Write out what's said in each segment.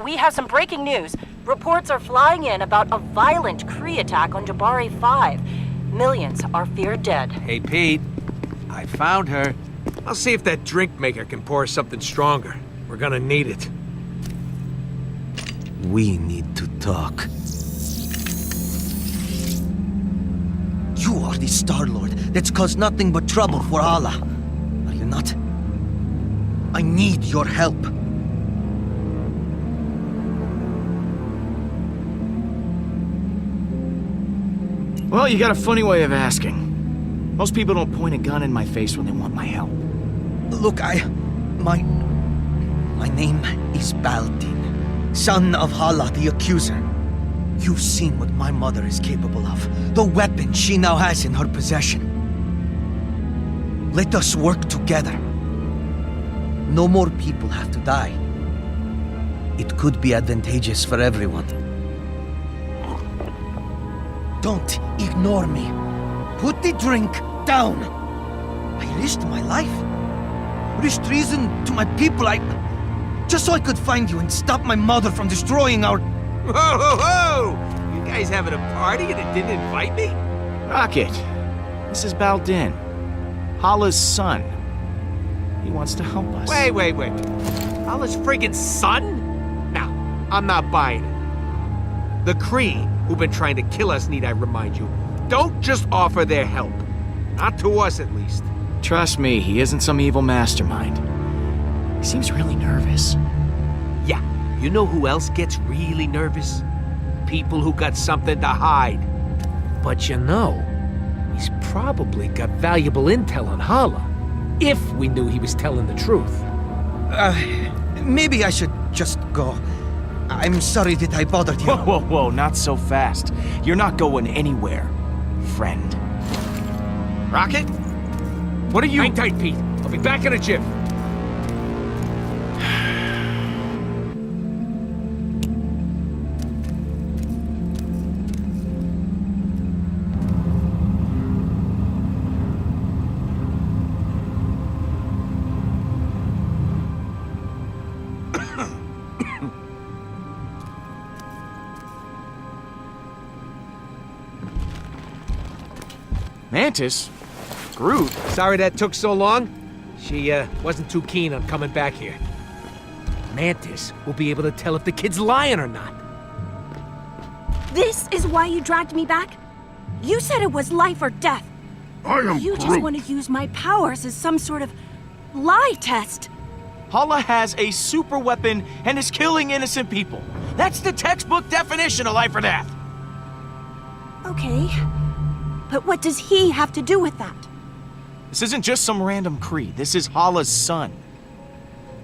we have some breaking news. Reports are flying in about a violent Kree attack on Jabari 5. Millions are feared dead. Hey, Pete. I found her. I'll see if that drink maker can pour something stronger. We're gonna need it. We need to talk. You are the Star-Lord that's caused nothing but trouble for Allah. Are you not? I need your help. Well, you got a funny way of asking. Most people don't point a gun in my face when they want my help. Look, My name is Baldin, son of Hala the Accuser. You've seen what my mother is capable of, the weapon she now has in her possession. Let us work together. No more people have to die. It could be advantageous for everyone. Don't ignore me. Put the drink down. I risked my life. Risked treason to my people, just so I could find you and stop my mother from destroying our... Whoa, whoa, whoa! You guys having a party and it didn't invite me? Rocket, this is Baldin, Hala's son. He wants to help us. Wait. Allah's friggin' son? Now, I'm not buying it. The Kree, who've been trying to kill us, need I remind you, don't just offer their help. Not to us, at least. Trust me, he isn't some evil mastermind. He seems really nervous. Yeah, you know who else gets really nervous? People who got something to hide. But you know, he's probably got valuable intel on Hala. If we knew he was telling the truth. Maybe I should just go. I'm sorry that I bothered you. Whoa, not so fast. You're not going anywhere, friend. Rocket? What are you— Hang tight, Pete. I'll be back in a jiff. Mantis? Groot? Sorry that took so long. She, wasn't too keen on coming back here. Mantis will be able to tell if the kid's lying or not. This is why you dragged me back? You said it was life or death. You just want to use my powers as some sort of lie test. Hala has a super weapon and is killing innocent people. That's the textbook definition of life or death. Okay. But what does he have to do with that? This isn't just some random Kree. This is Hala's son.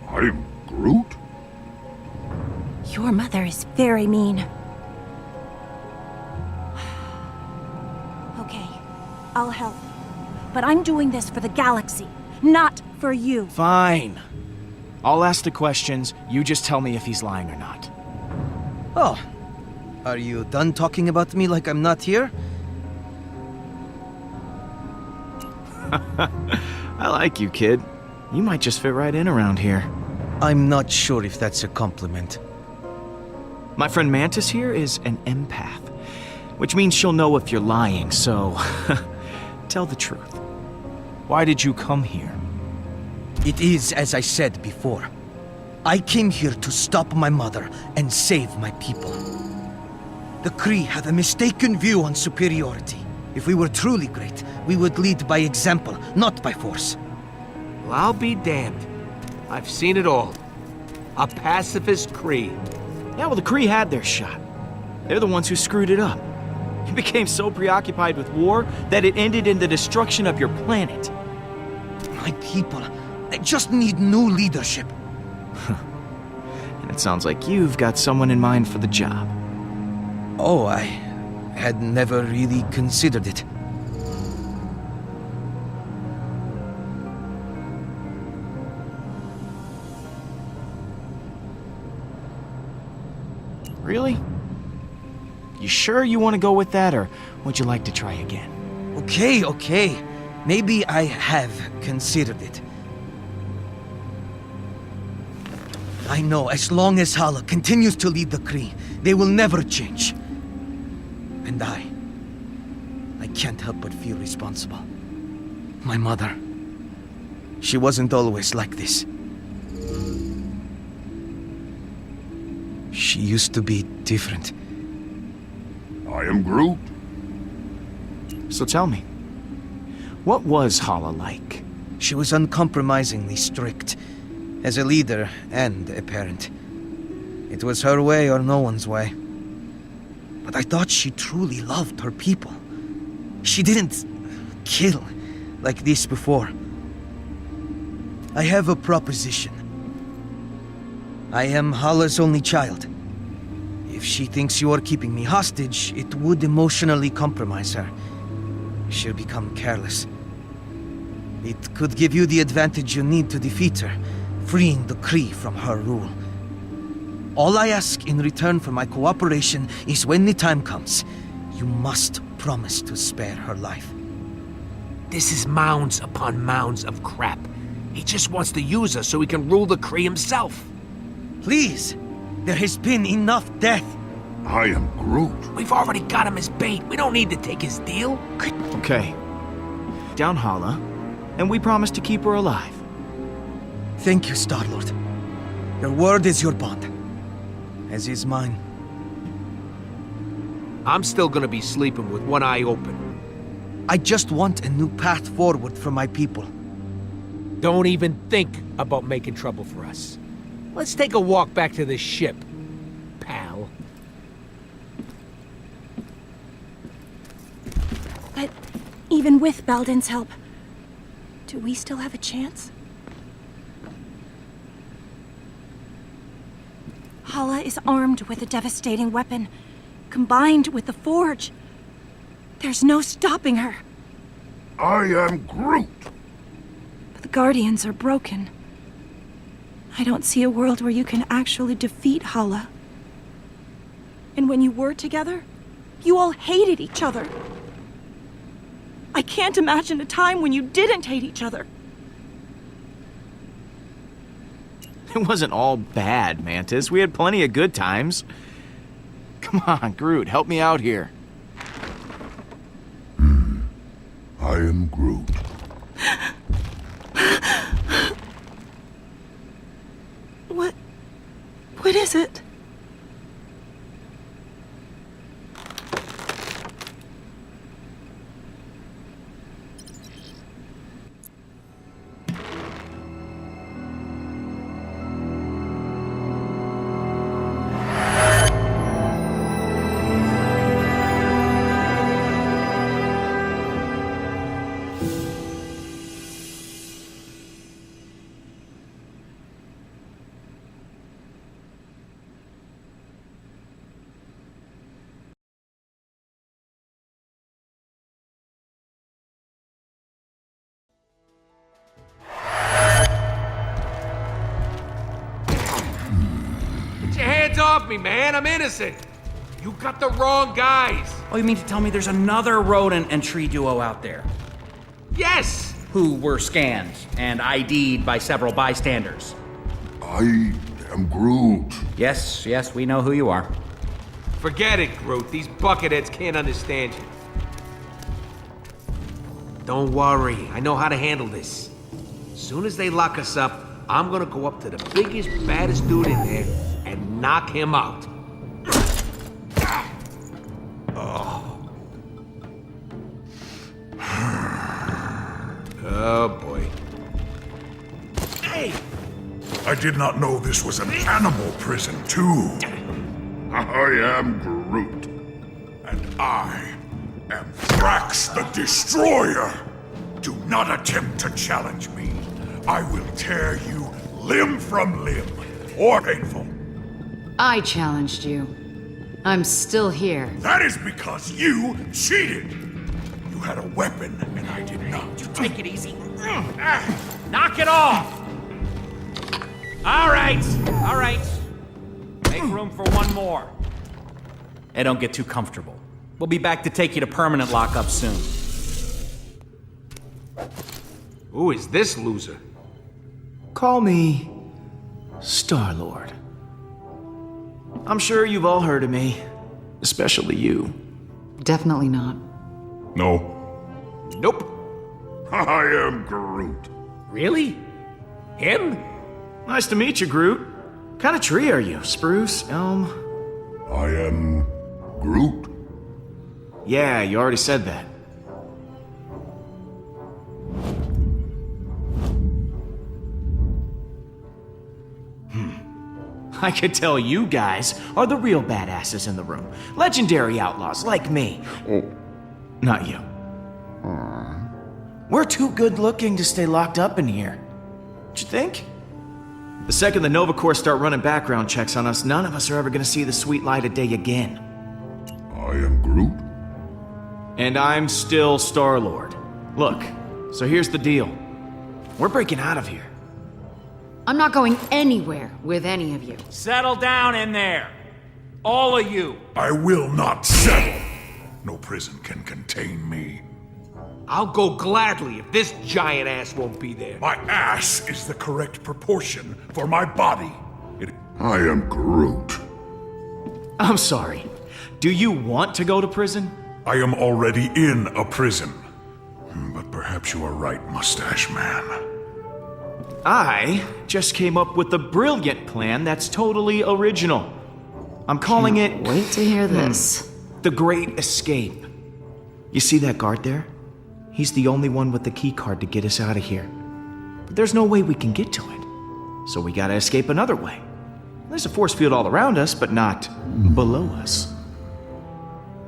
I'm Groot? Your mother is very mean. Okay, I'll help. But I'm doing this for the galaxy, not for you. Fine. I'll ask the questions. You just tell me if he's lying or not. Oh, are you done talking about me like I'm not here? I like you, kid. You might just fit right in around here. I'm not sure if that's a compliment. My friend Mantis here is an empath, which means she'll know if you're lying, so tell the truth. Why did you come here? It is as I said before. I came here to stop my mother and save my people. The Kree have a mistaken view on superiority. If we were truly great, we would lead by example, not by force. Well, I'll be damned. I've seen it all. A pacifist Kree. Yeah, well, the Kree had their shot. They're the ones who screwed it up. You became so preoccupied with war that it ended in the destruction of your planet. My people, they just need new leadership. And it sounds like you've got someone in mind for the job. Oh, I had never really considered it. Really? You sure you want to go with that, or would you like to try again? Okay. Maybe I have considered it. I know as long as Hala continues to lead the Kree, they will never change. And I can't help but feel responsible. My mother, she wasn't always like this. She used to be different. I am Groot. So tell me, what was Hala like? She was uncompromisingly strict, as a leader and a parent. It was her way or no one's way. But I thought she truly loved her people. She didn't kill like this before. I have a proposition. I am Hala's only child. If she thinks you are keeping me hostage, it would emotionally compromise her. She'll become careless. It could give you the advantage you need to defeat her, freeing the Kree from her rule. All I ask in return for my cooperation is when the time comes, you must promise to spare her life. This is mounds upon mounds of crap. He just wants to use us so he can rule the Kree himself. Please, there has been enough death. I am Groot. We've already got him as bait. We don't need to take his deal. Okay. Down Hala, and we promise to keep her alive. Thank you, Star-Lord. Your word is your bond, as is mine. I'm still gonna be sleeping with one eye open. I just want a new path forward for my people. Don't even think about making trouble for us. Let's take a walk back to the ship, pal. But even with Balden's help, do we still have a chance? Hala is armed with a devastating weapon, combined with the Forge. There's no stopping her. I am Groot. But the Guardians are broken. I don't see a world where you can actually defeat Hala. And when you were together, you all hated each other. I can't imagine a time when you didn't hate each other. It wasn't all bad, Mantis. We had plenty of good times. Come on, Groot, help me out here. I am Groot. What is it? Get your hands off me, man. I'm innocent. You got the wrong guys. Oh, you mean to tell me there's another rodent and tree duo out there? Yes! Who were scanned and ID'd by several bystanders? I am Groot. Yes, we know who you are. Forget it, Groot. These bucketheads can't understand you. Don't worry. I know how to handle this. As soon as they lock us up, I'm gonna go up to the biggest, baddest dude in there and knock him out. Oh, boy. Hey! I did not know this was an animal prison, too. I am Groot. And I am Thrax the Destroyer. Do not attempt to challenge me. I will tear you limb from limb, or painful. I challenged you. I'm still here. That is because you cheated. You had a weapon, and I did not. Take it easy. Knock it off! All right. Make room for one more. Hey, don't get too comfortable. We'll be back to take you to permanent lockup soon. Who is this loser? Call me Star-Lord. I'm sure you've all heard of me, especially you. Definitely not. No. Nope. I am Groot. Really? Him? Nice to meet you, Groot. What kind of tree are you? Spruce? Elm? I am Groot. Yeah, you already said that. I could tell you guys are the real badasses in the room. Legendary outlaws like me. Oh. Not you. We're too good looking to stay locked up in here. Don't you think? The second the Nova Corps start running background checks on us, none of us are ever gonna see the sweet light of day again. I am Groot. And I'm still Star-Lord. Look, so here's the deal. We're breaking out of here. I'm not going anywhere with any of you. Settle down in there. All of you. I will not settle. No prison can contain me. I'll go gladly if this giant ass won't be there. My ass is the correct proportion for my body. I am Groot. I'm sorry. Do you want to go to prison? I am already in a prison. But perhaps you are right, Mustache Man. I just came up with a brilliant plan that's totally original. I'm calling it Wait to hear this. The Great Escape. You see that guard there? He's the only one with the key card to get us out of here. But there's no way we can get to it. So we gotta escape another way. There's a force field all around us, but not below us.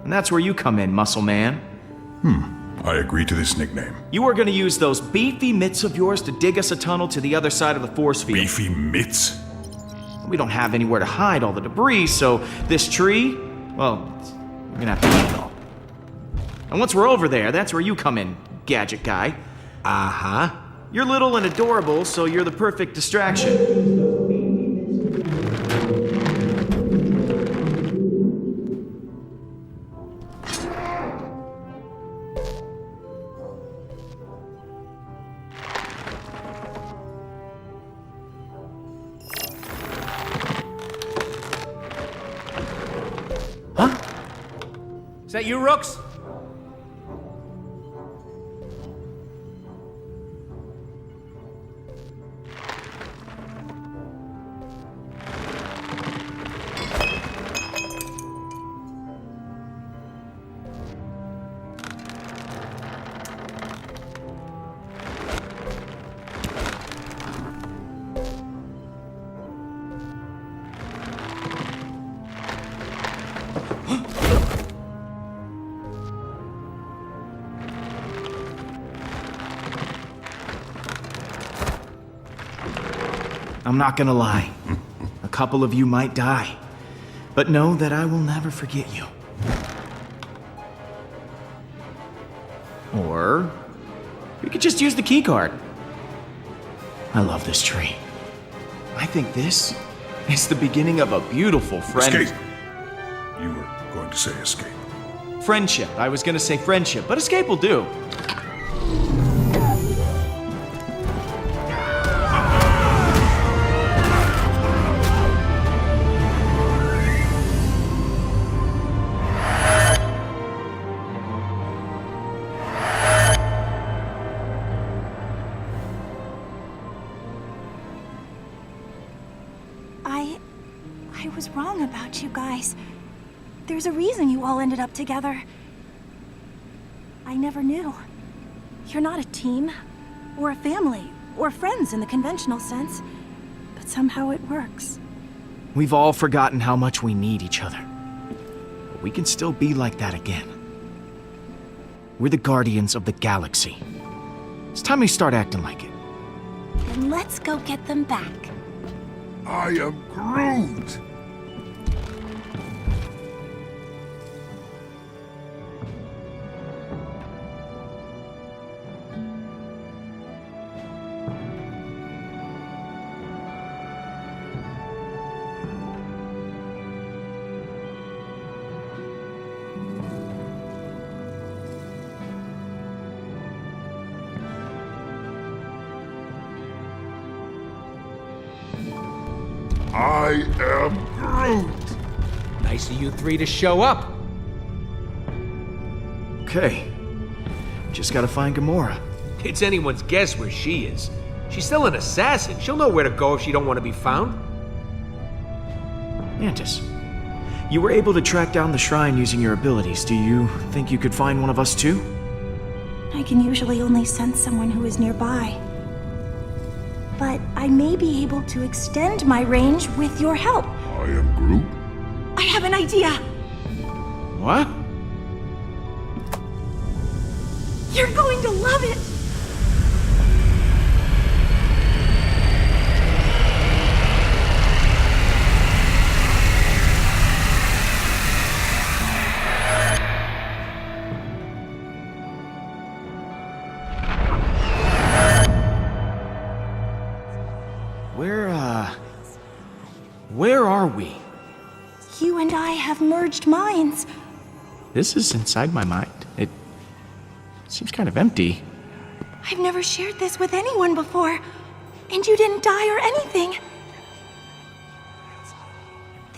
And that's where you come in, Muscle Man. I agree to this nickname. You are gonna use those beefy mitts of yours to dig us a tunnel to the other side of the force field. Beefy mitts? We don't have anywhere to hide all the debris, so this tree, well, we're gonna have to eat it all. And once we're over there, that's where you come in, gadget guy. Uh-huh. You're little and adorable, so you're the perfect distraction. Is that you, Rooks? I'm not gonna lie. A couple of you might die. But know that I will never forget you. Or we could just use the key card. I love this tree. I think this is the beginning of a beautiful Escape. You were going to say escape. Friendship. I was gonna say friendship, but escape will do. I was wrong about you guys. There's a reason you all ended up together. I never knew. You're not a team, or a family, or friends in the conventional sense, but somehow it works. We've all forgotten how much we need each other. But we can still be like that again. We're the Guardians of the Galaxy. It's time we start acting like it. Then let's go get them back. I am Groot! I am Groot. Nice of you three to show up. Okay. Just gotta find Gamora. It's anyone's guess where she is. She's still an assassin. She'll know where to go if she don't want to be found. Mantis, you were able to track down the shrine using your abilities. Do you think you could find one of us too? I can usually only sense someone who is nearby. But I may be able to extend my range with your help. I am Groot. I have an idea! What? You're going to love it! Where are we? You and I have merged minds. This is inside my mind. It seems kind of empty. I've never shared this with anyone before, and you didn't die or anything.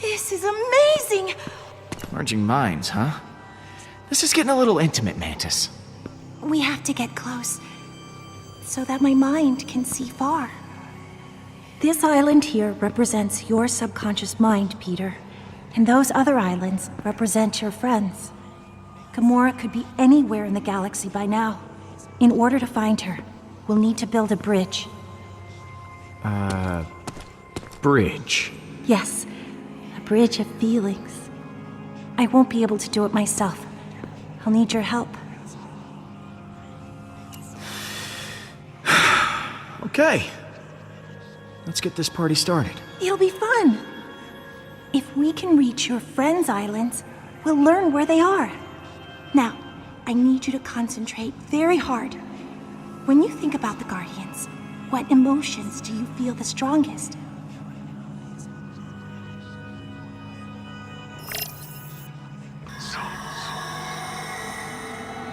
This is amazing! Merging minds, huh? This is getting a little intimate, Mantis. We have to get close, so that my mind can see far. This island here represents your subconscious mind, Peter. And those other islands represent your friends. Gamora could be anywhere in the galaxy by now. In order to find her, we'll need to build a bridge. Bridge. Yes, a bridge of feelings. I won't be able to do it myself. I'll need your help. Okay. Let's get this party started. It'll be fun. If we can reach your friends' islands, we'll learn where they are. Now, I need you to concentrate very hard. When you think about the Guardians, what emotions do you feel the strongest?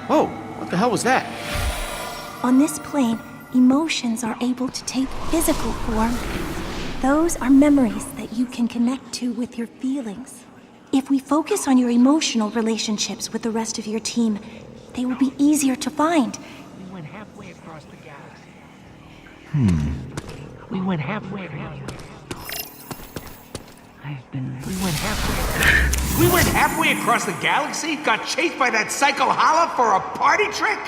Oh, what the hell was that? On this plane, emotions are able to take physical form. Those are memories that you can connect to with your feelings. If we focus on your emotional relationships with the rest of your team, they will be easier to find. We went halfway across the galaxy. We went halfway across. We went halfway across the galaxy? Got chased by that psycho Hala for a party trick?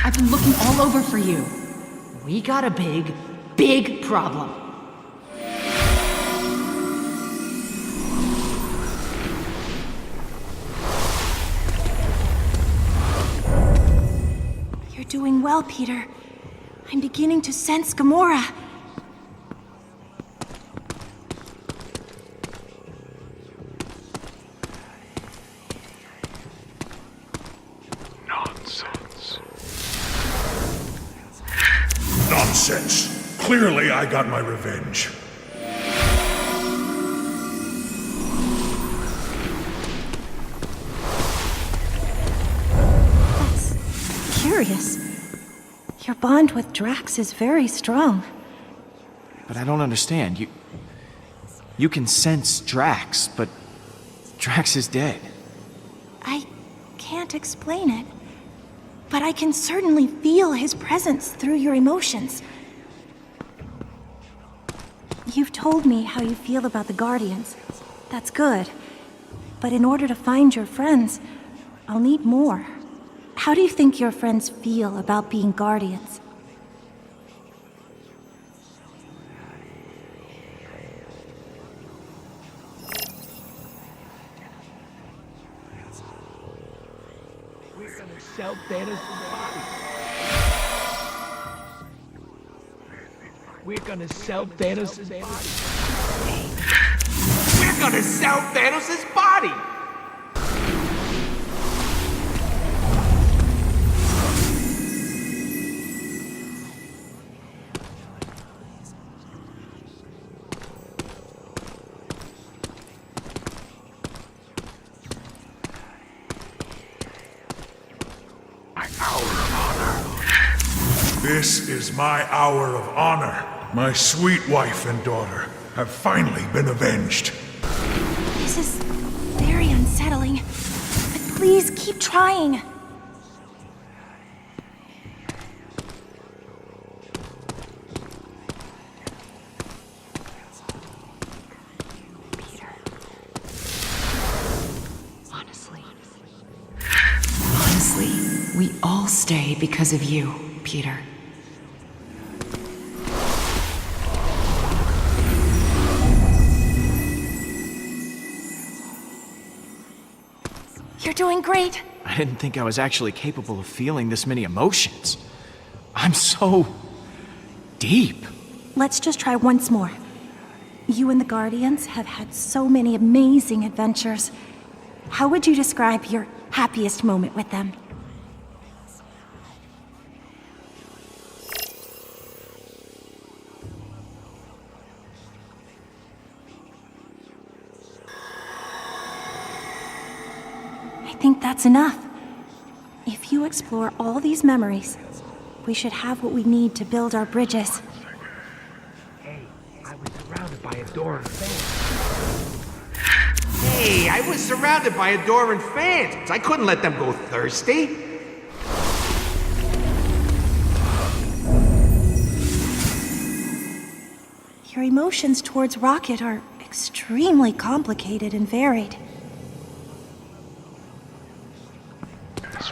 I've been looking all over for you. We got a big, big problem. You're doing well, Peter. I'm beginning to sense Gamora. Nonsense. Clearly, I got my revenge. That's curious. Your bond with Drax is very strong. But I don't understand. You can sense Drax, but Drax is dead. I can't explain it, but I can certainly feel his presence through your emotions. You've told me how you feel about the Guardians. That's good. But in order to find your friends, I'll need more. How do you think your friends feel about being Guardians? We're gonna sell Thanos' body. We're gonna sell Thanos' body. We're gonna sell Thanos' body! This is my hour of honor. My sweet wife and daughter have finally been avenged. This is very unsettling. But please keep trying. Honestly, we all stay because of you, Peter. You're doing great. I didn't think I was actually capable of feeling this many emotions. I'm so deep. Let's just try once more. You and the Guardians have had so many amazing adventures. How would you describe your happiest moment with them? I think that's enough. If you explore all these memories, we should have what we need to build our bridges. Hey, I was surrounded by adoring fans. I couldn't let them go thirsty. Your emotions towards Rocket are extremely complicated and varied.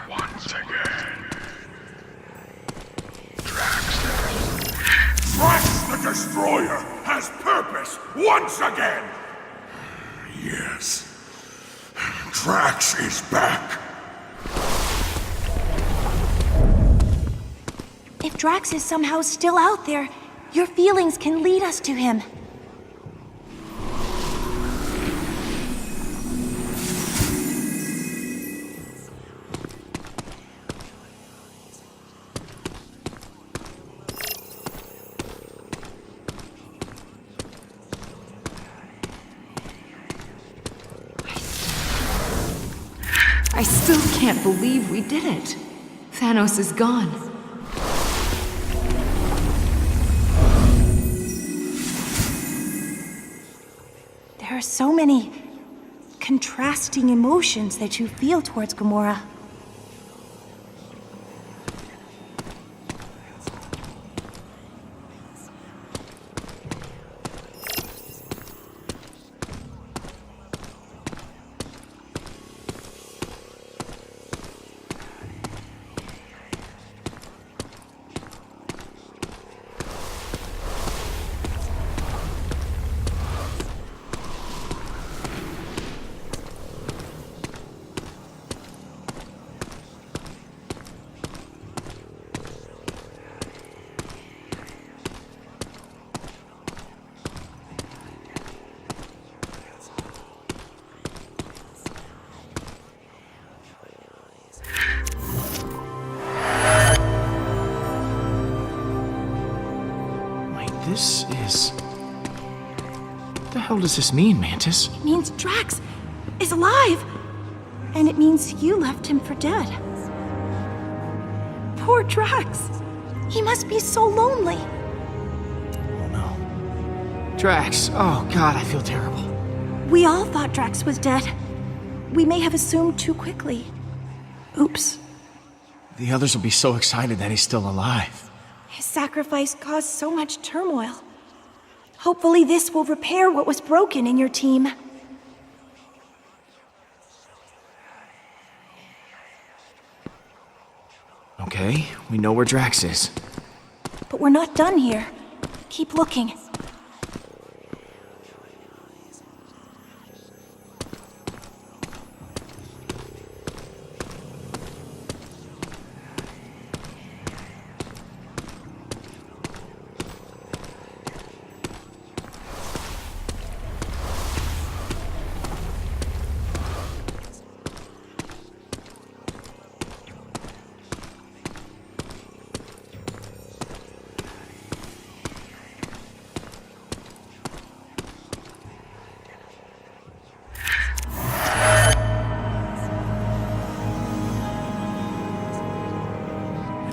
Once again. Drax the Destroyer has purpose once again! Yes. Drax is back. If Drax is somehow still out there, your feelings can lead us to him. I still can't believe we did it. Thanos is gone. There are so many contrasting emotions that you feel towards Gamora. This is... What the hell does this mean, Mantis? It means Drax is alive! And it means you left him for dead. Poor Drax. He must be so lonely. Oh no. Drax, oh god, I feel terrible. We all thought Drax was dead. We may have assumed too quickly. Oops. The others will be so excited that he's still alive. His sacrifice caused so much turmoil. Hopefully this will repair what was broken in your team. Okay, we know where Drax is. But we're not done here. Keep looking.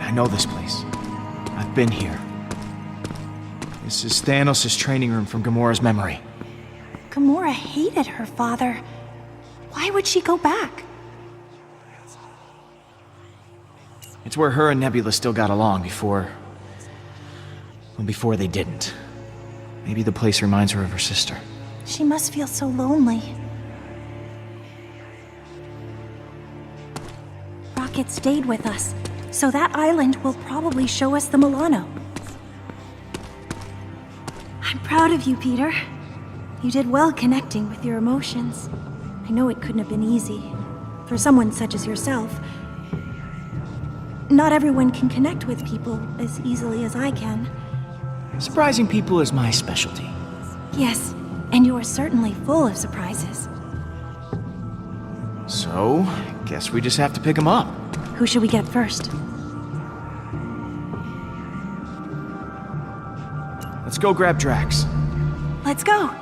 I know this place. I've been here. This is Thanos' training room from Gamora's memory. Gamora hated her father. Why would she go back? It's where her and Nebula still got along before... well, before they didn't. Maybe the place reminds her of her sister. She must feel so lonely. Rocket stayed with us, so that island will probably show us the Milano. I'm proud of you, Peter. You did well connecting with your emotions. I know it couldn't have been easy. For someone such as yourself. Not everyone can connect with people as easily as I can. Surprising people is my specialty. Yes, and you are certainly full of surprises. So, guess we just have to pick them up. Who should we get first? Let's go grab Drax. Let's go!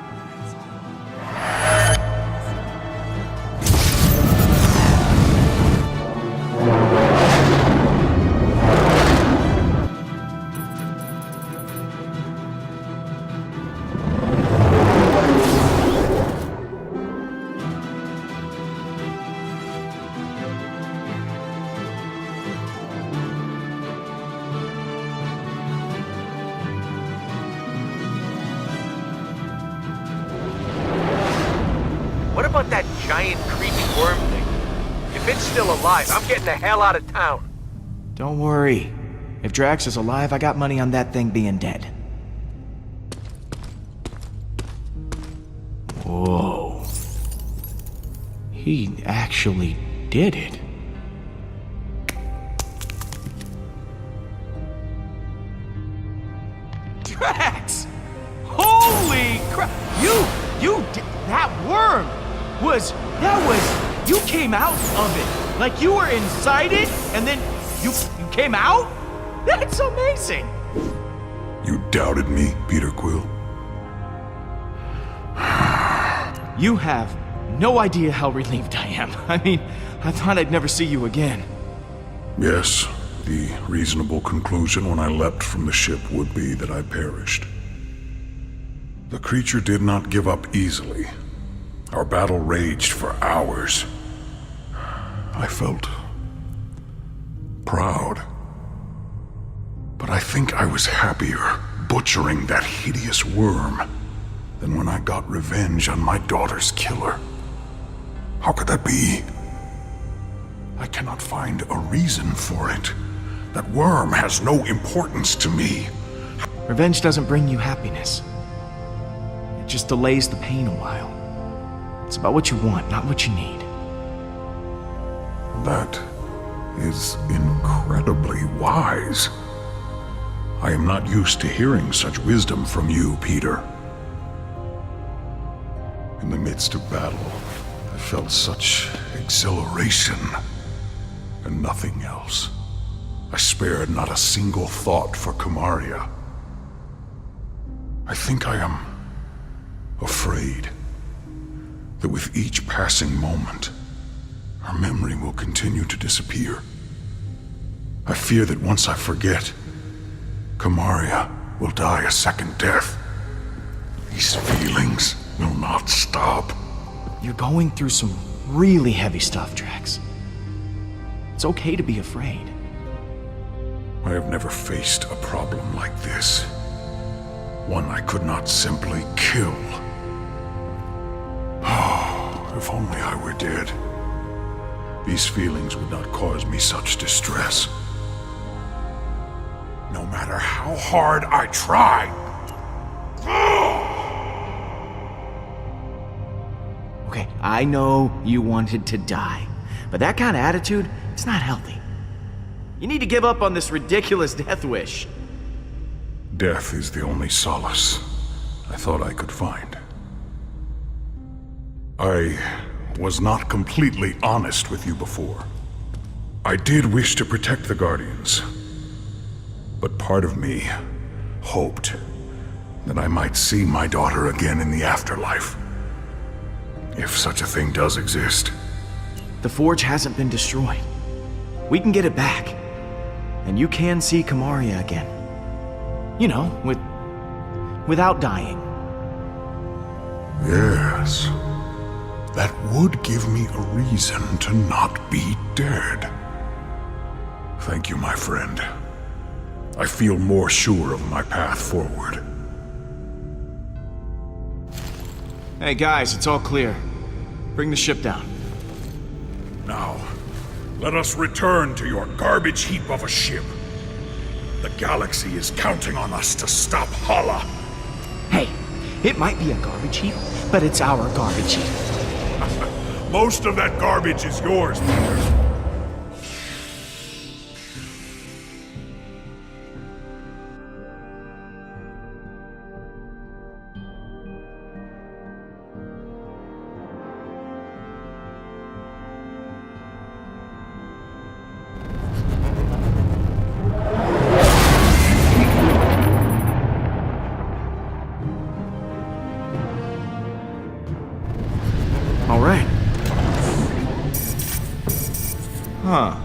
What about that giant creepy worm thing? If it's still alive, I'm getting the hell out of town. Don't worry. If Drax is alive, I got money on that thing being dead. Whoa. He actually did it. Drax! Holy crap! You did that worm! You came out of it. Like you were inside it, and then you came out? That's amazing! You doubted me, Peter Quill? You have no idea how relieved I am. I mean, I thought I'd never see you again. Yes, the reasonable conclusion when I leapt from the ship would be that I perished. The creature did not give up easily. Our battle raged for hours. I felt proud. But I think I was happier butchering that hideous worm than when I got revenge on my daughter's killer. How could that be? I cannot find a reason for it. That worm has no importance to me. Revenge doesn't bring you happiness. It just delays the pain a while. It's about what you want, not what you need. That is incredibly wise. I am not used to hearing such wisdom from you, Peter. In the midst of battle, I felt such exhilaration and nothing else. I spared not a single thought for Kamaria. I think I am afraid that with each passing moment, her memory will continue to disappear. I fear that once I forget, Kamaria will die a second death. These feelings will not stop. You're going through some really heavy stuff, Drax. It's okay to be afraid. I have never faced a problem like this. One I could not simply kill. Oh, if only I were dead. These feelings would not cause me such distress. No matter how hard I tried. Okay, I know you wanted to die, but that kind of attitude, it's not healthy. You need to give up on this ridiculous death wish. Death is the only solace I thought I could find. I was not completely honest with you before. I did wish to protect the Guardians, but part of me hoped that I might see my daughter again in the afterlife. If such a thing does exist. The Forge hasn't been destroyed. We can get it back. And you can see Kamaria again. You know, without dying. Yes. That would give me a reason to not be dead. Thank you, my friend. I feel more sure of my path forward. Hey guys, it's all clear. Bring the ship down. Now, let us return to your garbage heap of a ship. The galaxy is counting on us to stop Hala. Hey, it might be a garbage heap, but it's our garbage heap. Most of that garbage is yours, Peter. All right. Huh.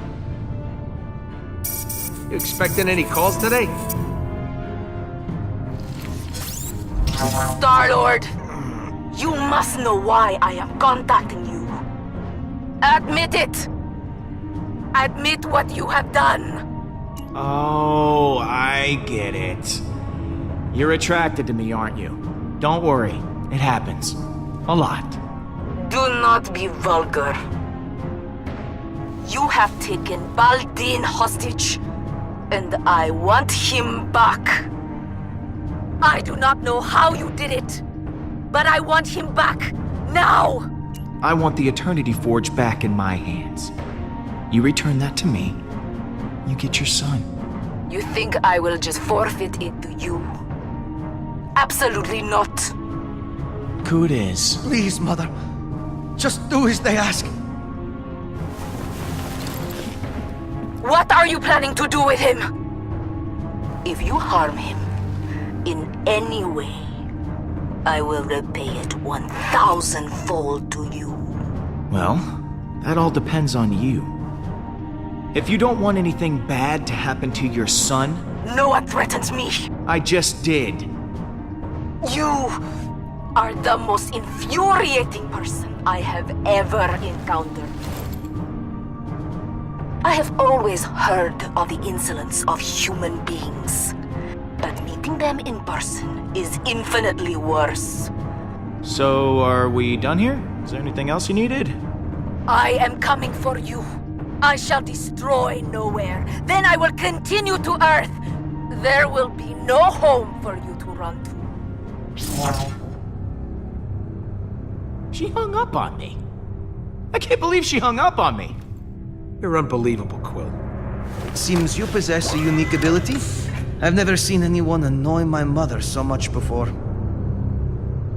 You expecting any calls today? Star-Lord, you must know why I am contacting you. Admit it! Admit what you have done! Oh, I get it. You're attracted to me, aren't you? Don't worry, it happens. A lot. Do not be vulgar. You have taken Baldin hostage, and I want him back. I do not know how you did it, but I want him back, now! I want the Eternity Forge back in my hands. You return that to me, you get your son. You think I will just forfeit it to you? Absolutely not. Who it is? Please, Mother. Just do as they ask. What are you planning to do with him? If you harm him in any way, I will repay it 1,000-fold to you. Well, that all depends on you. If you don't want anything bad to happen to your son... No one threatens me. I just did. You are the most infuriating person I have ever encountered. I have always heard of the insolence of human beings, but meeting them in person is infinitely worse. So, are we done here? Is there anything else you needed? I am coming for you. I shall destroy Nowhere. Then I will continue to Earth. There will be no home for you to run to. She hung up on me. I can't believe she hung up on me. You're unbelievable, Quill. It seems you possess a unique ability. I've never seen anyone annoy my mother so much before.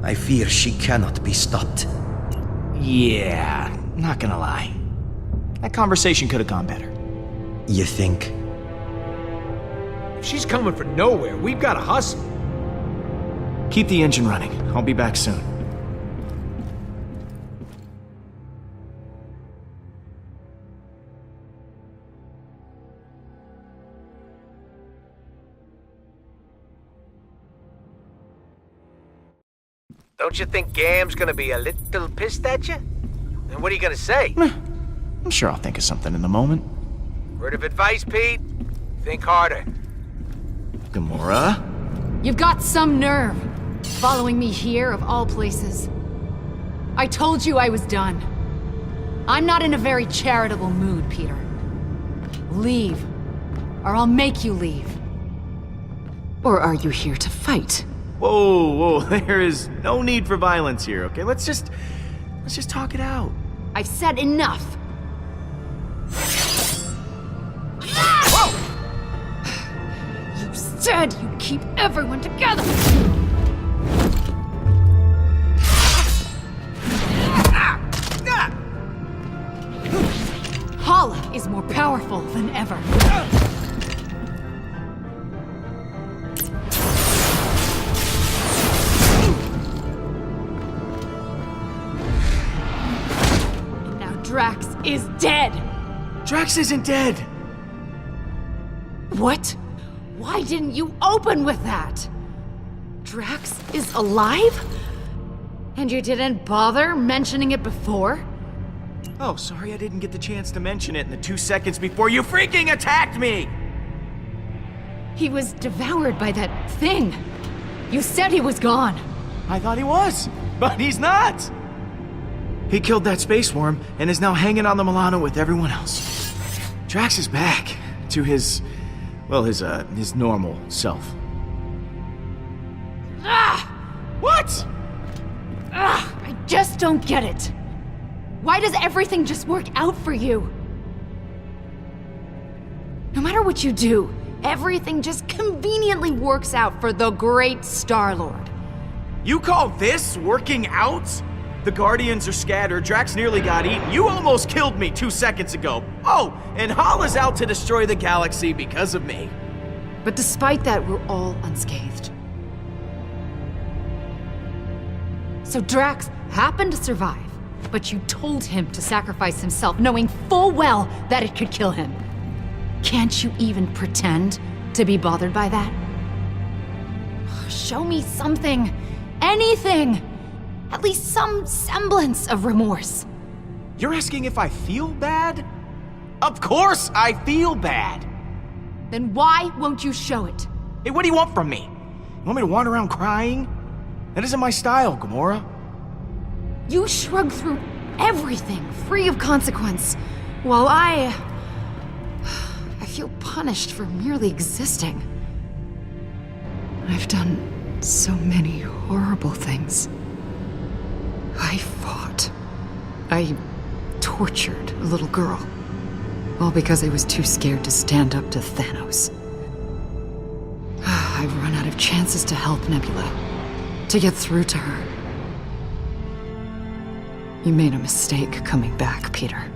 I fear she cannot be stopped. Yeah, not gonna lie. That conversation could have gone better. You think? If she's coming for Nowhere, we've got to hustle. Keep the engine running. I'll be back soon. Don't you think Gam's gonna be a little pissed at you? And what are you gonna say? I'm sure I'll think of something in the moment. Word of advice, Pete? Think harder. Gamora? You've got some nerve, following me here of all places. I told you I was done. I'm not in a very charitable mood, Peter. Leave, or I'll make you leave. Or are you here to fight? Whoa, whoa, there is no need for violence here, okay? Let's just talk it out. I've said enough. Whoa! You said you'd keep everyone together! Hala is more powerful than ever. And now Drax is dead! Drax isn't dead! What? Why didn't you open with that? Drax is alive? And you didn't bother mentioning it before? Oh, sorry I didn't get the chance to mention it in the 2 seconds before you freaking attacked me! He was devoured by that thing. You said he was gone. I thought he was, but he's not! He killed that space worm and is now hanging on the Milano with everyone else. Drax is back to his normal self. Ah! What? I just don't get it. Why does everything just work out for you? No matter what you do, everything just conveniently works out for the great Star-Lord. You call this working out? The Guardians are scattered, Drax nearly got eaten, you almost killed me 2 seconds ago. Oh, and Hala's out to destroy the galaxy because of me. But despite that, we're all unscathed. So Drax happened to survive, but you told him to sacrifice himself, knowing full well that it could kill him. Can't you even pretend to be bothered by that? Show me something. Anything. At least some semblance of remorse. You're asking if I feel bad? Of course I feel bad! Then why won't you show it? Hey, what do you want from me? You want me to wander around crying? That isn't my style, Gamora. You shrug through everything, free of consequence, while I feel punished for merely existing. I've done so many horrible things. I fought. I tortured a little girl. All because I was too scared to stand up to Thanos. I've run out of chances to help Nebula, to get through to her. You made a mistake coming back, Peter.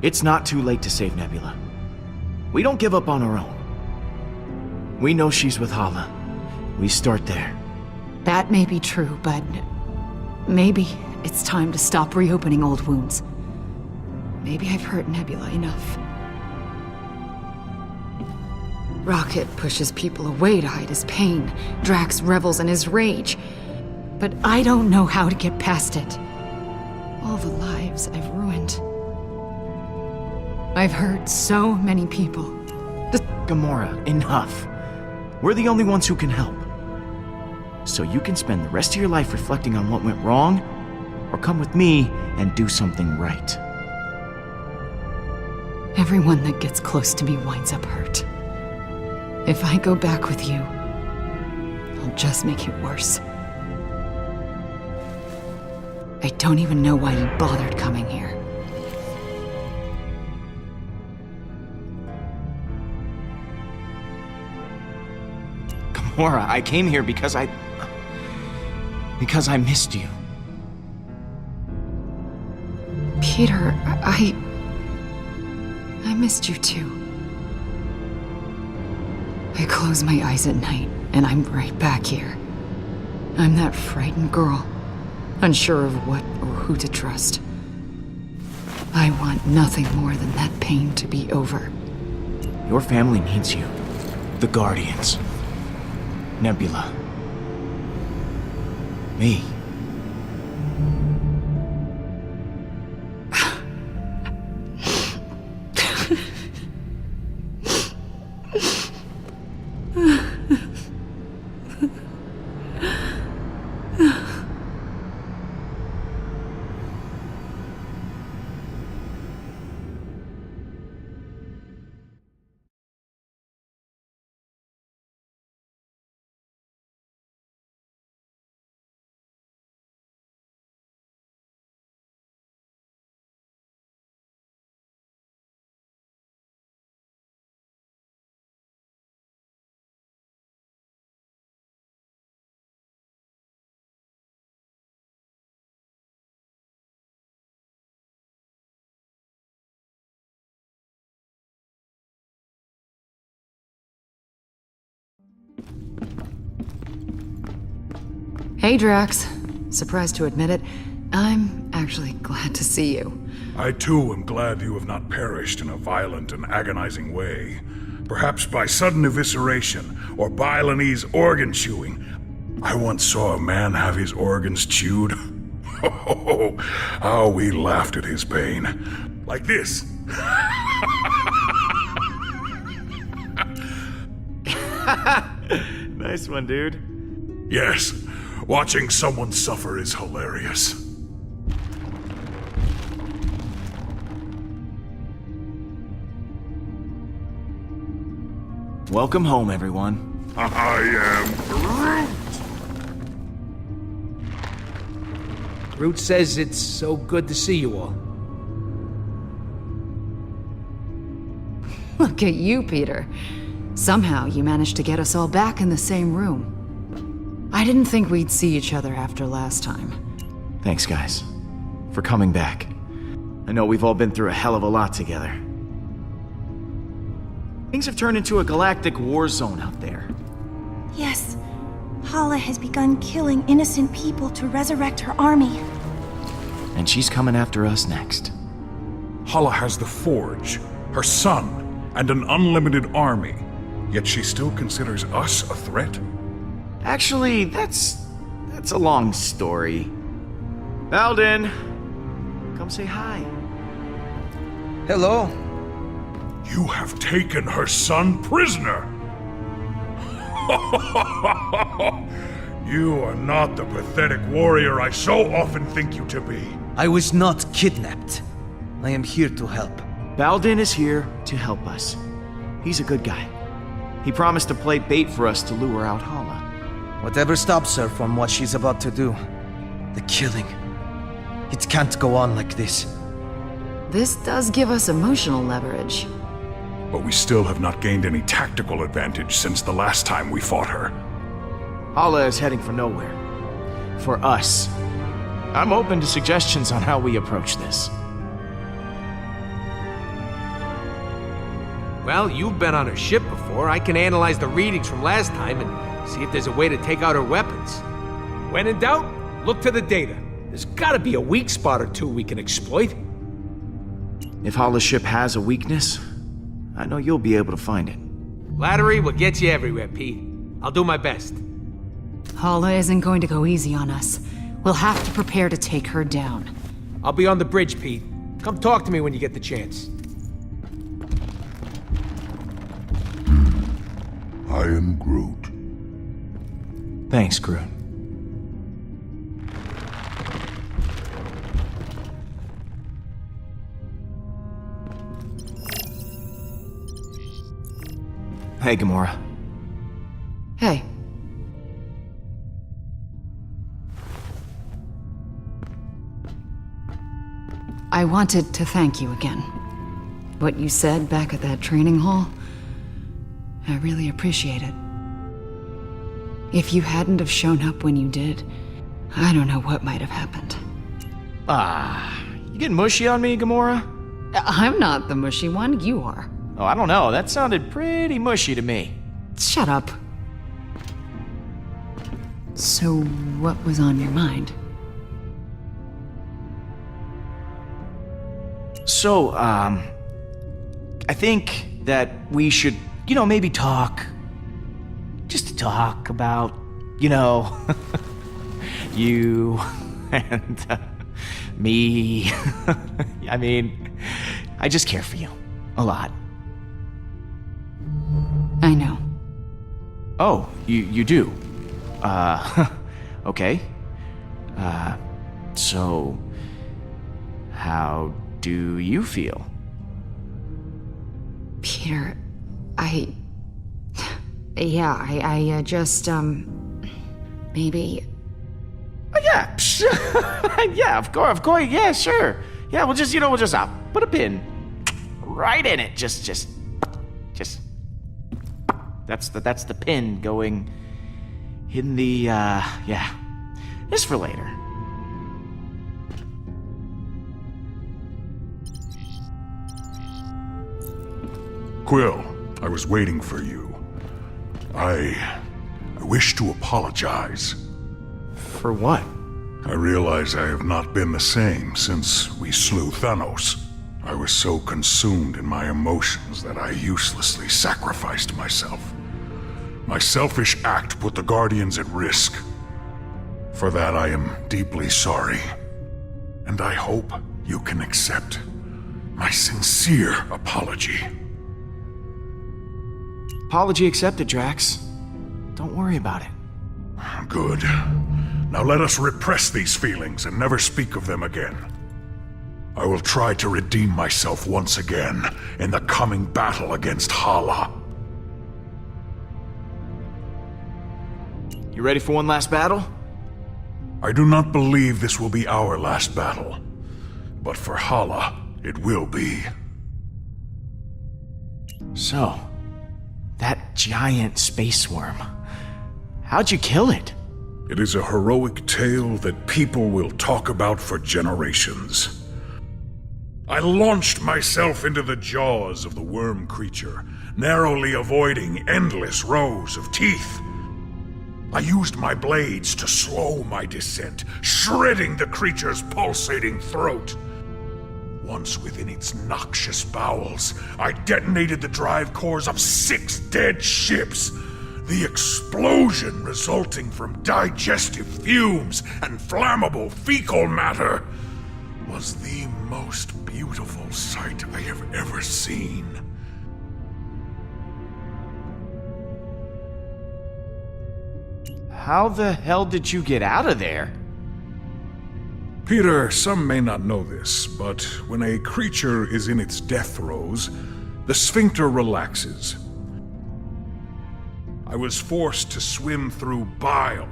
It's not too late to save Nebula. We don't give up on our own. We know she's with Hala. We start there. That may be true, but maybe it's time to stop reopening old wounds. Maybe I've hurt Nebula enough. Rocket pushes people away to hide his pain. Drax revels in his rage. But I don't know how to get past it. All the lives I've ruined. I've hurt so many people. Gamora, enough. We're the only ones who can help. So you can spend the rest of your life reflecting on what went wrong, or come with me and do something right. Everyone that gets close to me winds up hurt. If I go back with you, I'll just make it worse. I don't even know why you bothered coming here. Gamora, I came here because I missed you. Peter, I missed you too. I close my eyes at night, and I'm right back here. I'm that frightened girl, unsure of what or who to trust. I want nothing more than that pain to be over. Your family needs you. The Guardians. Nebula. Me. Hey, Drax. Surprised to admit it, I'm actually glad to see you. I too am glad you have not perished in a violent and agonizing way. Perhaps by sudden evisceration or Balinese organ chewing. I once saw a man have his organs chewed. Oh, how we laughed at his pain. Like this. Nice one, dude. Yes, watching someone suffer is hilarious. Welcome home, everyone. I am Groot. Groot says it's so good to see you all. Look at you, Peter. Somehow you managed to get us all back in the same room. I didn't think we'd see each other after last time. Thanks, guys, for coming back. I know we've all been through a hell of a lot together. Things have turned into a galactic war zone out there. Yes, Hala has begun killing innocent people to resurrect her army. And she's coming after us next. Hala has the Forge, her son, and an unlimited army. Yet she still considers us a threat? Actually, that's a long story. Alden, come say hi. Hello. You have taken her son prisoner! You are not the pathetic warrior I so often think you to be. I was not kidnapped. I am here to help. Balden is here to help us. He's a good guy. He promised to play bait for us to lure out Hala. Whatever stops her from what she's about to do. The killing. It can't go on like this. This does give us emotional leverage. But we still have not gained any tactical advantage since the last time we fought her. Hala is heading for nowhere. For us. I'm open to suggestions on how we approach this. Well, you've been on her ship before. I can analyze the readings from last time and see if there's a way to take out her weapons. When in doubt, look to the data. There's gotta be a weak spot or two we can exploit. If Hala's ship has a weakness, I know you'll be able to find it. Flattery will get you everywhere, Pete. I'll do my best. Hala isn't going to go easy on us. We'll have to prepare to take her down. I'll be on the bridge, Pete. Come talk to me when you get the chance. I am Groot. Thanks, Groot. Hey, Gamora. Hey. I wanted to thank you again. What you said back at that training hall, I really appreciate it. If you hadn't have shown up when you did, I don't know what might have happened. You getting mushy on me, Gamora? I'm not the mushy one, you are. Oh, I don't know. That sounded pretty mushy to me. Shut up. So, what was on your mind? So, I think that we should, maybe talk. Just to talk about, you and me. I mean, I just care for you. A lot. I know. Oh, you do? Okay. So, how do you feel? Peter, I just, maybe... Yeah, yeah, of course, yeah, sure. Yeah, we'll just put a pin right in it. Just. That's the pin going in the, yeah. Just for later. Quill, I was waiting for you. I wish to apologize. For what? I realize I have not been the same since we slew Thanos. I was so consumed in my emotions that I uselessly sacrificed myself. My selfish act put the Guardians at risk. For that I am deeply sorry. And I hope you can accept my sincere apology. Apology accepted, Drax. Don't worry about it. Good. Now let us repress these feelings and never speak of them again. I will try to redeem myself once again in the coming battle against Hala. You ready for one last battle? I do not believe this will be our last battle, but for Hala, it will be. So, that giant space worm. How'd you kill it? It is a heroic tale that people will talk about for generations. I launched myself into the jaws of the worm creature, narrowly avoiding endless rows of teeth. I used my blades to slow my descent, shredding the creature's pulsating throat. Once within its noxious bowels, I detonated the drive cores of 6 dead ships. The explosion resulting from digestive fumes and flammable fecal matter was the most beautiful sight I have ever seen. How the hell did you get out of there? Peter, some may not know this, but when a creature is in its death throes, the sphincter relaxes. I was forced to swim through bile.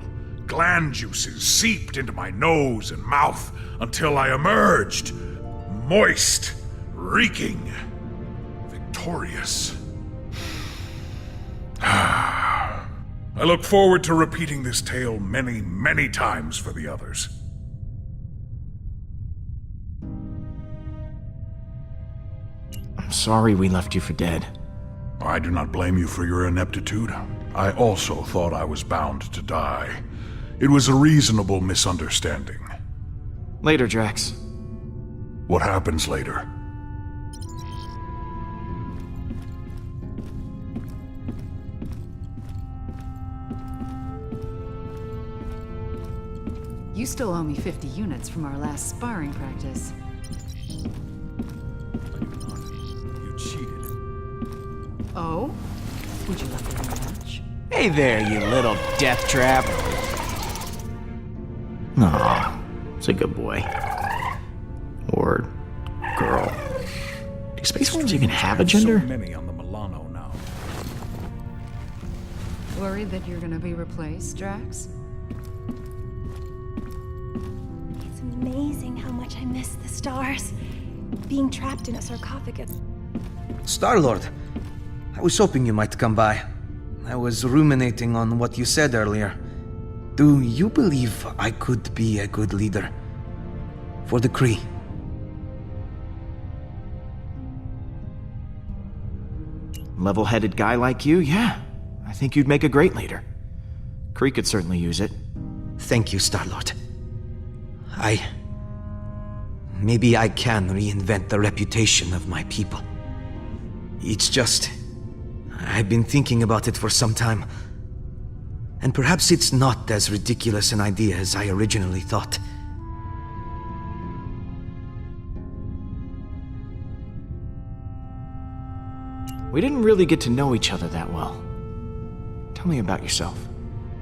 Gland juices seeped into my nose and mouth until I emerged, moist, reeking, victorious. I look forward to repeating this tale many, many times for the others. I'm sorry we left you for dead. I do not blame you for your ineptitude. I also thought I was bound to die. It was a reasonable misunderstanding. Later, Drax. What happens later? You still owe me 50 units from our last sparring practice. You cheated. Oh? Would you like a rematch? Hey there, you little death trap. Aw, it's a good boy. Or girl. Do space worms even have a gender? So many on the Milano now. Worried that you're gonna be replaced, Drax? It's amazing how much I miss the stars. Being trapped in a sarcophagus. Star-Lord, I was hoping you might come by. I was ruminating on what you said earlier. Do you believe I could be a good leader? For the Kree? Level-headed guy like you, yeah. I think you'd make a great leader. Kree could certainly use it. Thank you, Star-Lord. Maybe I can reinvent the reputation of my people. It's just... I've been thinking about it for some time. And perhaps it's not as ridiculous an idea as I originally thought. We didn't really get to know each other that well. Tell me about yourself.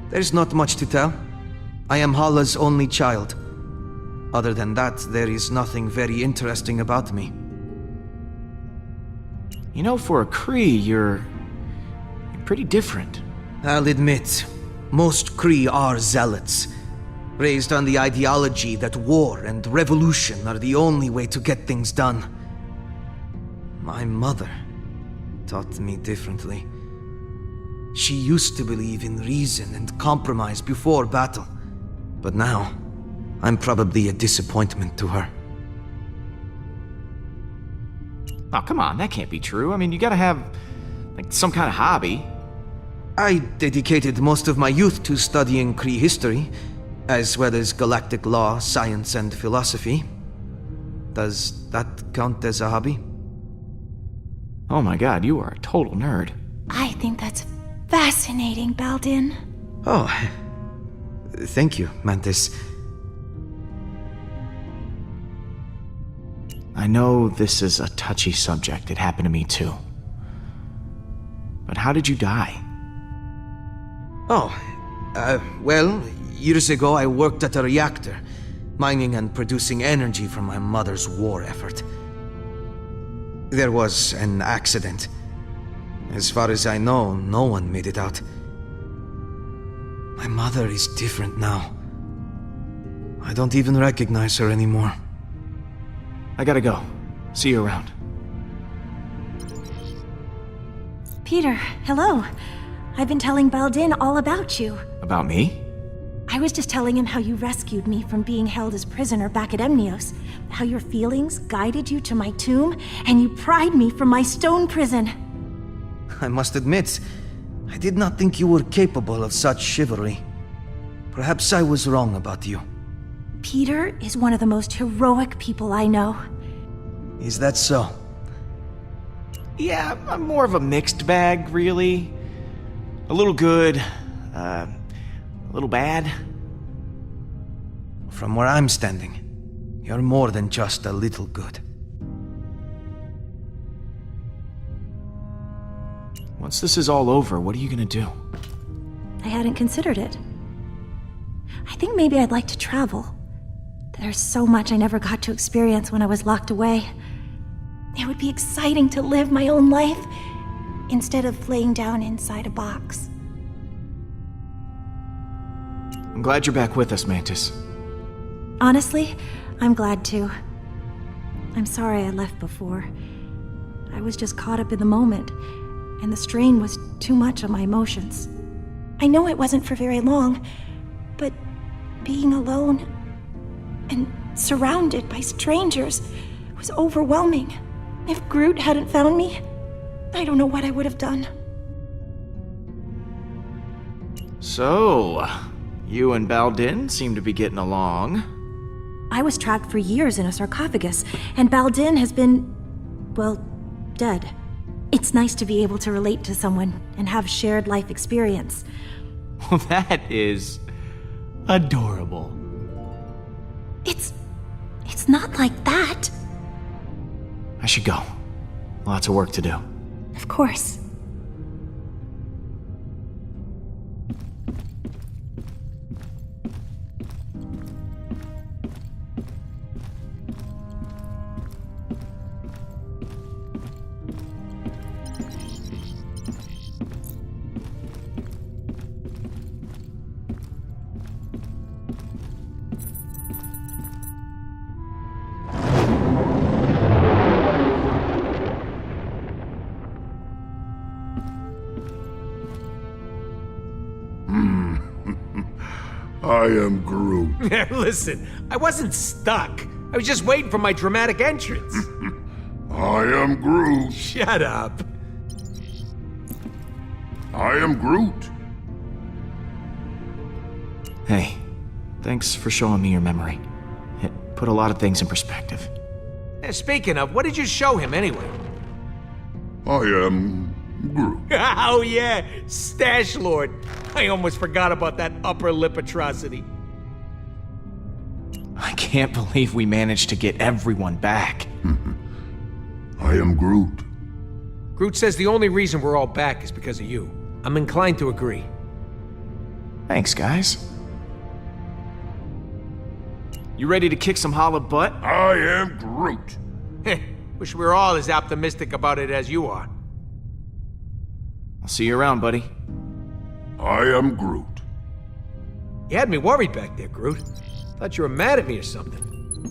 There's not much to tell. I am Hala's only child. Other than that, there is nothing very interesting about me. You know, for a Kree, you're pretty different. I'll admit, most Kree are zealots, raised on the ideology that war and revolution are the only way to get things done. My mother taught me differently. She used to believe in reason and compromise before battle, but now, I'm probably a disappointment to her. Oh, come on, that can't be true. I mean, you gotta have, like, some kind of hobby. I dedicated most of my youth to studying Kree history, as well as galactic law, science, and philosophy. Does that count as a hobby? Oh my god, you are a total nerd. I think that's fascinating, Baldin. Oh, thank you, Mantis. I know this is a touchy subject. It happened to me too. But how did you die? Oh, well, years ago I worked at a reactor, mining and producing energy from my mother's war effort. There was an accident. As far as I know, no one made it out. My mother is different now. I don't even recognize her anymore. I gotta go. See you around. Peter, hello. I've been telling Baldin all about you. About me? I was just telling him how you rescued me from being held as prisoner back at Emnios, how your feelings guided you to my tomb, and you pried me from my stone prison. I must admit, I did not think you were capable of such chivalry. Perhaps I was wrong about you. Peter is one of the most heroic people I know. Is that so? Yeah, I'm more of a mixed bag, really. A little good, a little bad. From where I'm standing, you're more than just a little good. Once this is all over, what are you gonna do? I hadn't considered it. I think maybe I'd like to travel. There's so much I never got to experience when I was locked away. It would be exciting to live my own life instead of laying down inside a box. I'm glad you're back with us, Mantis. Honestly, I'm glad too. I'm sorry I left before. I was just caught up in the moment, and the strain was too much on my emotions. I know it wasn't for very long, but being alone and surrounded by strangers was overwhelming. If Groot hadn't found me, I don't know what I would have done. So, you and Baldin seem to be getting along. I was trapped for years in a sarcophagus, and Baldin has been, well, dead. It's nice to be able to relate to someone and have shared life experience. Well, that is adorable. It's not like that. I should go. Lots of work to do. Of course. I am Groot. Listen, I wasn't stuck. I was just waiting for my dramatic entrance. I am Groot. Shut up. I am Groot. Hey, thanks for showing me your memory. It put a lot of things in perspective. Speaking of, what did you show him anyway? I am Groot. Oh yeah, Stash Lord. I almost forgot about that upper lip atrocity. I can't believe we managed to get everyone back. I am Groot. Groot says the only reason we're all back is because of you. I'm inclined to agree. Thanks, guys. You ready to kick some holla butt? I am Groot. Wish we were all as optimistic about it as you are. I'll see you around, buddy. I am Groot. You had me worried back there, Groot. Thought you were mad at me or something.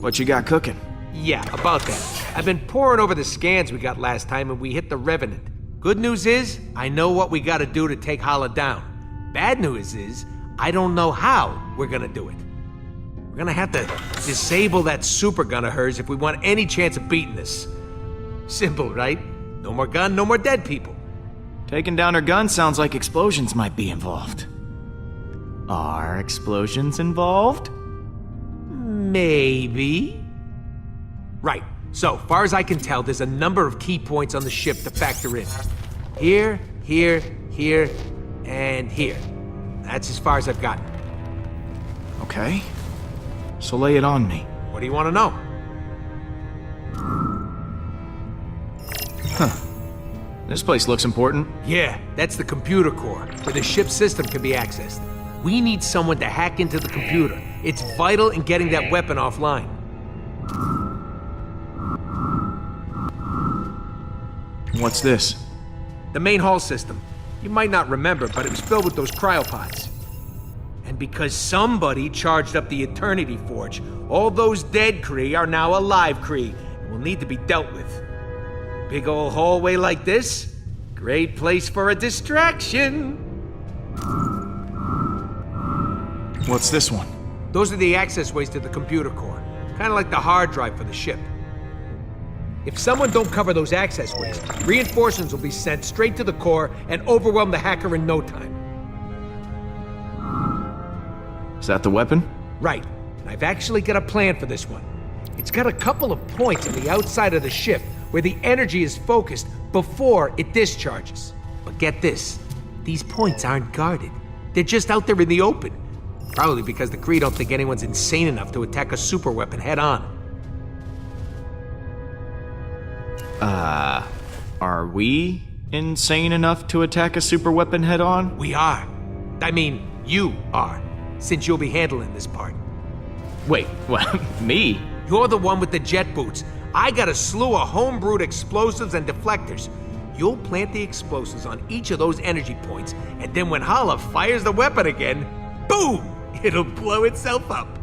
What you got cooking? Yeah, about that. I've been poring over the scans we got last time and we hit the Revenant. Good news is, I know what we gotta do to take Hala down. Bad news is, I don't know how we're gonna do it. We're gonna have to disable that super gun of hers if we want any chance of beating this. Simple, right? No more gun, no more dead people. Taking down her gun sounds like explosions might be involved. Are explosions involved? Maybe. Right. So, far as I can tell, there's a number of key points on the ship to factor in. Here, here, here, and here. That's as far as I've gotten. Okay. So lay it on me. What do you want to know? This place looks important. Yeah, that's the computer core, where the ship's system can be accessed. We need someone to hack into the computer. It's vital in getting that weapon offline. What's this? The main hull system. You might not remember, but it was filled with those cryopods. And because somebody charged up the Eternity Forge, all those dead Kree are now alive Kree and will need to be dealt with. Big old hallway like this? Great place for a distraction. What's this one? Those are the access ways to the computer core. Kind of like the hard drive for the ship. If someone don't cover those access ways, reinforcements will be sent straight to the core and overwhelm the hacker in no time. Is that the weapon? Right. And I've actually got a plan for this one. It's got a couple of points on the outside of the ship where the energy is focused before it discharges. But get this, these points aren't guarded. They're just out there in the open. Probably because the Kree don't think anyone's insane enough to attack a superweapon head-on. Are we insane enough to attack a superweapon head-on? We are. I mean, you are, since you'll be handling this part. Wait, what? Me? You're the one with the jet boots. I got a slew of homebrewed explosives and deflectors. You'll plant the explosives on each of those energy points, and then when Hala fires the weapon again, boom! It'll blow itself up.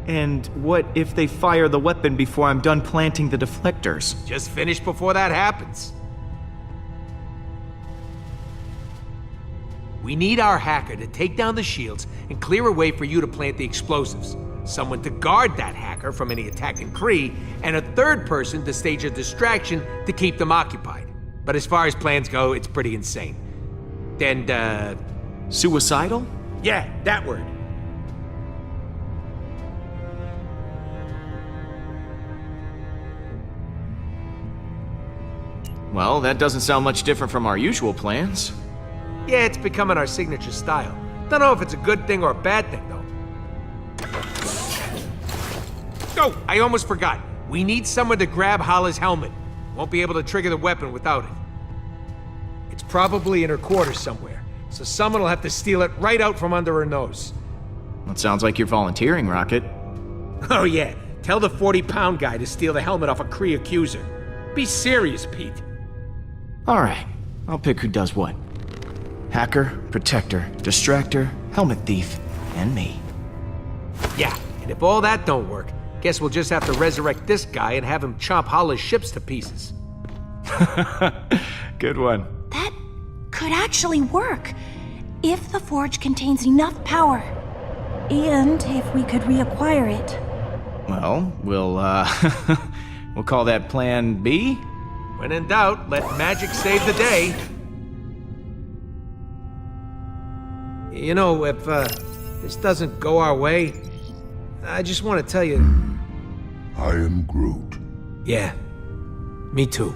And what if they fire the weapon before I'm done planting the deflectors? Just finish before that happens. We need our hacker to take down the shields and clear a way for you to plant the explosives. Someone to guard that hacker from any attacking Kree, and a third person to stage a distraction to keep them occupied. But as far as plans go, it's pretty insane. And, Suicidal? yeah, that word. Well, that doesn't sound much different from our usual plans. Yeah, it's becoming our signature style. Don't know if it's a good thing or a bad thing, though. Oh, I almost forgot. We need someone to grab Hala's helmet. Won't be able to trigger the weapon without it. It's probably in her quarters somewhere, so someone will have to steal it right out from under her nose. It sounds like you're volunteering, Rocket. Oh yeah, tell the 40-pound guy to steal the helmet off a Kree accuser. Be serious, Pete. Alright, I'll pick who does what. Hacker, protector, distractor, helmet thief, and me. Yeah, and if all that don't work, guess we'll just have to resurrect this guy and have him chomp Hala's ships to pieces. Good one. That could actually work, if the forge contains enough power. And if we could reacquire it. Well, we'll call that Plan B? When in doubt, let magic save the day. You know, if this doesn't go our way, I just want to tell you... I am Groot. Yeah, me too.